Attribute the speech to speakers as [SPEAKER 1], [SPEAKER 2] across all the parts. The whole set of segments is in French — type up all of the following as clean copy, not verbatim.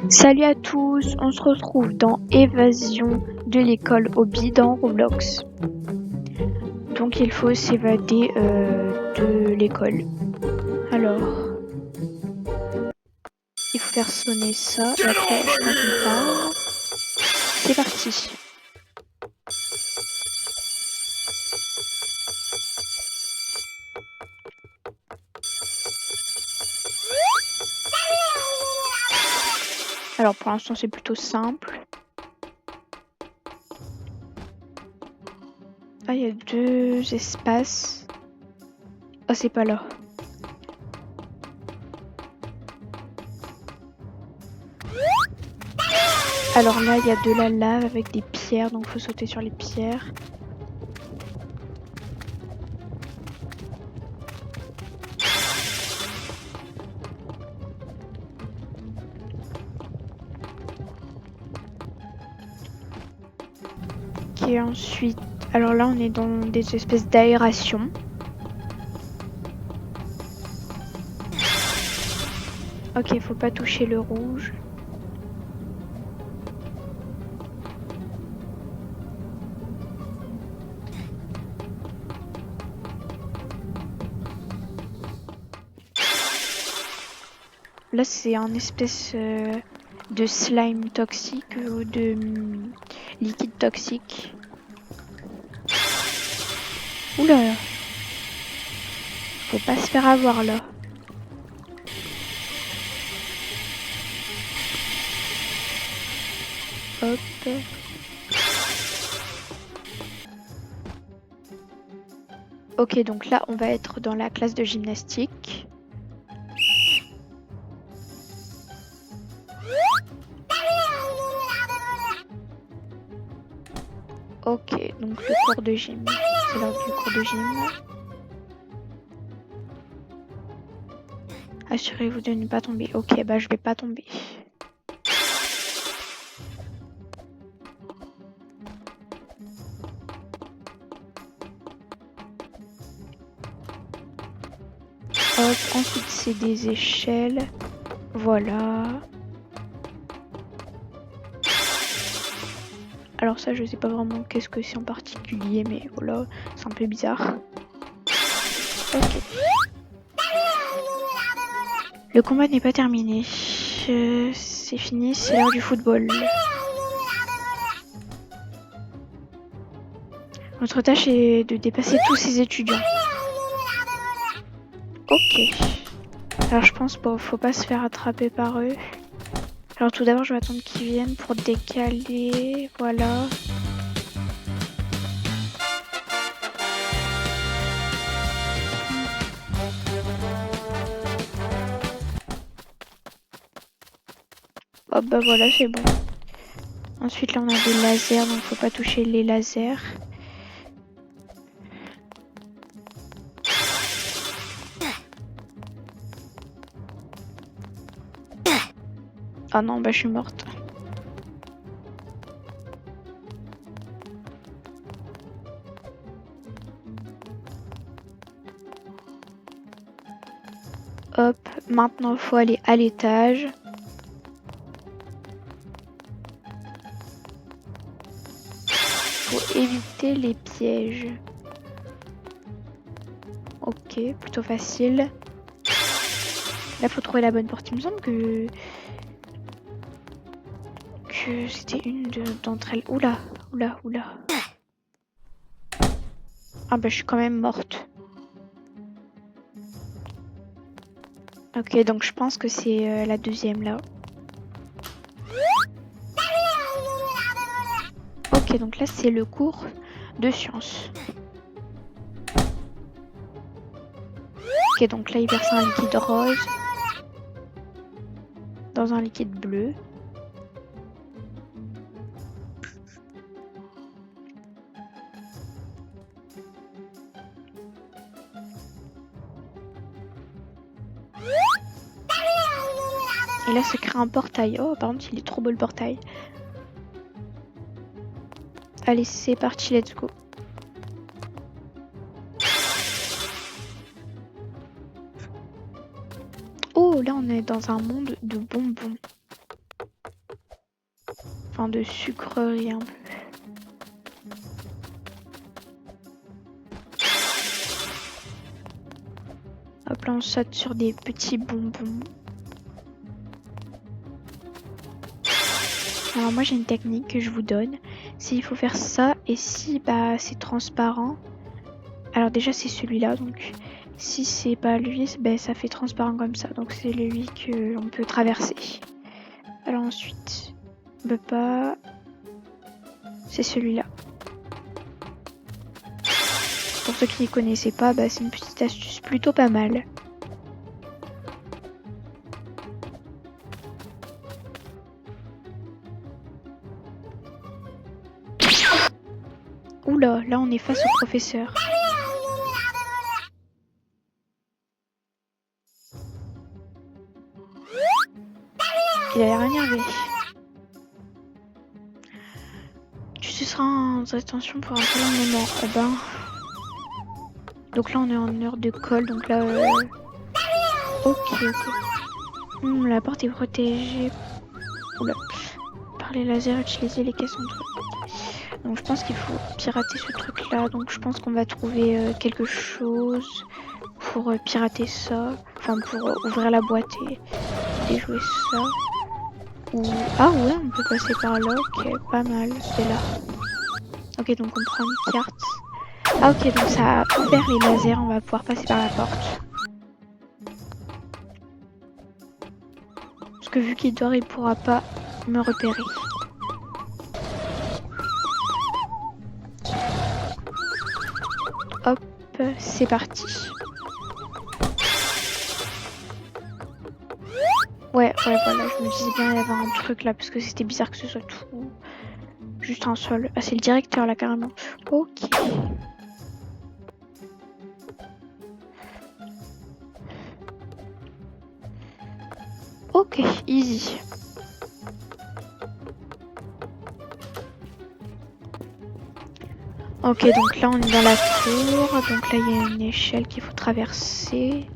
[SPEAKER 1] Salut à tous, on se retrouve dans Évasion de l'école Hobby dans Roblox. Donc il faut s'évader de l'école. Alors, il faut faire sonner ça et après quand on part, c'est parti. Alors pour l'instant c'est plutôt simple. Ah, il y a 2 espaces. Ah, c'est pas là. Alors là, il y a de la lave avec des pierres, donc faut sauter sur les pierres. Ok, ensuite, alors là on est dans des espèces d'aération. Ok, faut pas toucher le rouge. Là, c'est un espèce de slime toxique ou de liquide toxique. Oula! Faut pas se faire avoir là. Hop. Ok, donc là, on va être dans la classe de gymnastique. Ok, donc le cours de gym. C'est l'heure du cours de gym. Assurez-vous de ne pas tomber. Ok, bah je vais pas tomber. Hop, ensuite c'est des échelles. Voilà. Alors ça, je sais pas vraiment qu'est-ce que c'est en particulier, mais voilà, c'est un peu bizarre. Ok. Le combat n'est pas terminé. C'est fini, c'est l'heure du football. Notre tâche est de dépasser tous ces étudiants. Ok. Alors je pense qu'il faut pas se faire attraper par eux. Alors tout d'abord, je vais attendre qu'ils viennent pour décaler. Voilà. Hop, bah voilà, c'est bon. Ensuite, là, on a des lasers, donc faut pas toucher les lasers. Ah non, bah je suis morte. Hop, maintenant il faut aller à l'étage. Faut éviter les pièges. Ok, plutôt facile. Là, faut trouver la bonne porte. Il me semble que c'était une d'entre elles. Oula, oula, oula. Ah bah je suis quand même morte. Ok, donc je pense que c'est la deuxième là. Ok, donc là c'est le cours de sciences. Ok, donc là il verse un liquide rose dans un liquide bleu. Et là se crée un portail. Oh, par contre il est trop beau le portail. Allez, c'est parti, let's go. Oh, là on est dans un monde de bonbons. Enfin, de sucrerie un peu. Hop là, on saute sur des petits bonbons. Alors moi j'ai une technique que je vous donne. Il faut faire ça et si bah c'est transparent. Alors déjà c'est celui-là donc si c'est pas lui, bah, ça fait transparent comme ça. Donc c'est lui qu'on peut traverser. Alors ensuite, bah pas. C'est celui-là. Pour ceux qui ne connaissaient pas, bah, c'est une petite astuce plutôt pas mal. Oula, là on est face au professeur. Il a l'air énervé. Tu seras en attention pour un peu long moment. Eh ben. Donc là on est en heure de colle, donc là. Ok. La porte est protégée. Oula. Par les lasers, utiliser les caissons de trucs. Donc je pense qu'il faut pirater ce truc là. Donc je pense qu'on va trouver quelque chose pour pirater ça. Enfin pour ouvrir la boîte et déjouer ça. Ou... Ah ouais, on peut passer par là. Ok, pas mal. C'est là. Ok, donc on prend une carte. Ah ok, donc ça a ouvert les lasers. On va pouvoir passer par la porte. Parce que vu qu'il dort, il pourra pas me repérer. Hop, c'est parti. Ouais, voilà, je me disais bien il y avait un truc là, parce que c'était bizarre que ce soit tout juste un sol. Ah, c'est le directeur là, carrément. Ok. Ok, easy. Ok, donc là on est dans la tour, donc là il y a une échelle qu'il faut traverser.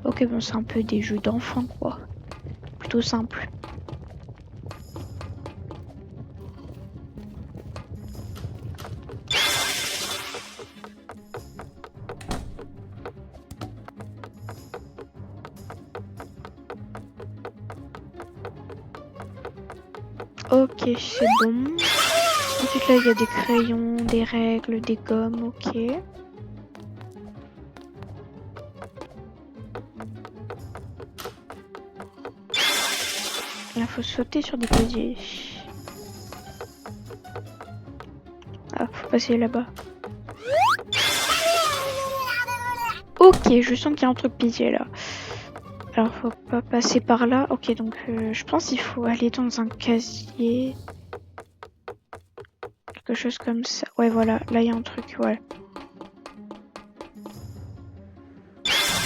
[SPEAKER 1] Ok, bon c'est un peu des jeux d'enfants quoi. Plutôt simple. Ok, c'est bon. Ensuite là il y a des crayons, des règles, des gommes, ok. Là faut sauter sur des paliers. Ah, faut passer là-bas. Ok, je sens qu'il y a un truc pitié là. Alors faut pas passer par là. Ok, donc je pense qu'il faut aller dans un casier. Quelque chose comme ça. Ouais, voilà, là il y a un truc, ouais.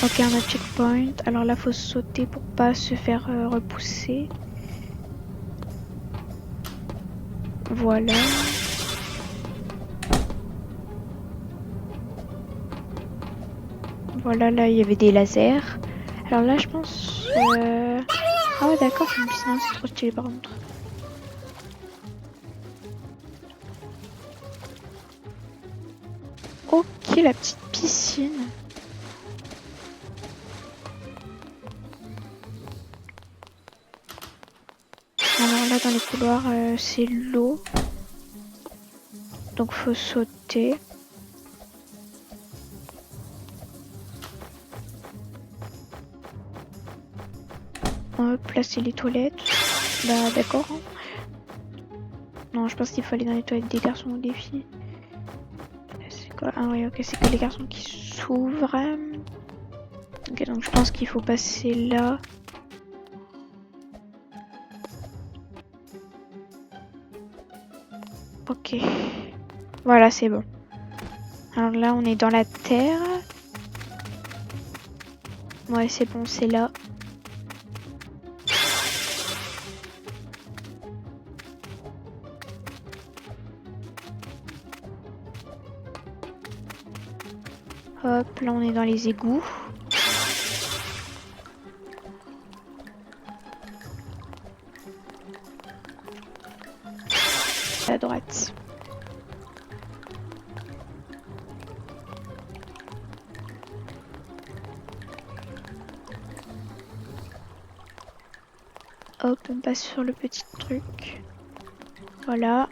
[SPEAKER 1] Ok, on a checkpoint. Alors là, faut sauter pour pas se faire repousser. Voilà. Voilà, là il y avait des lasers. Alors là, je pense. Ah ouais, d'accord, c'est une piscine, c'est trop stylé par contre. Ok, la petite piscine. Alors là, dans les couloirs, c'est l'eau. Donc faut sauter. Hop, là c'est les toilettes. Bah d'accord. Non, je pense qu'il faut aller dans les toilettes des garçons ou des filles. C'est quoi? Ah oui, ok, c'est que les garçons qui s'ouvrent. Ok, donc je pense qu'il faut passer là. Ok. Voilà, c'est bon. Alors là, on est dans la terre. Ouais, c'est bon, c'est là. Hop, là on est dans les égouts. à droite. Hop, on passe sur le petit truc. Voilà.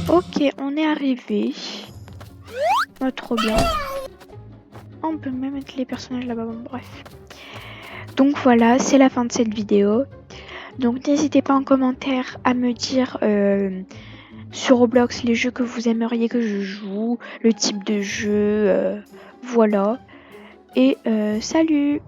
[SPEAKER 1] Ok, on est arrivé. Oh, trop bien. On peut même mettre les personnages là-bas, bon, bref. Donc voilà, c'est la fin de cette vidéo. Donc n'hésitez pas en commentaire à me dire sur Roblox les jeux que vous aimeriez que je joue, le type de jeu, voilà. Et salut!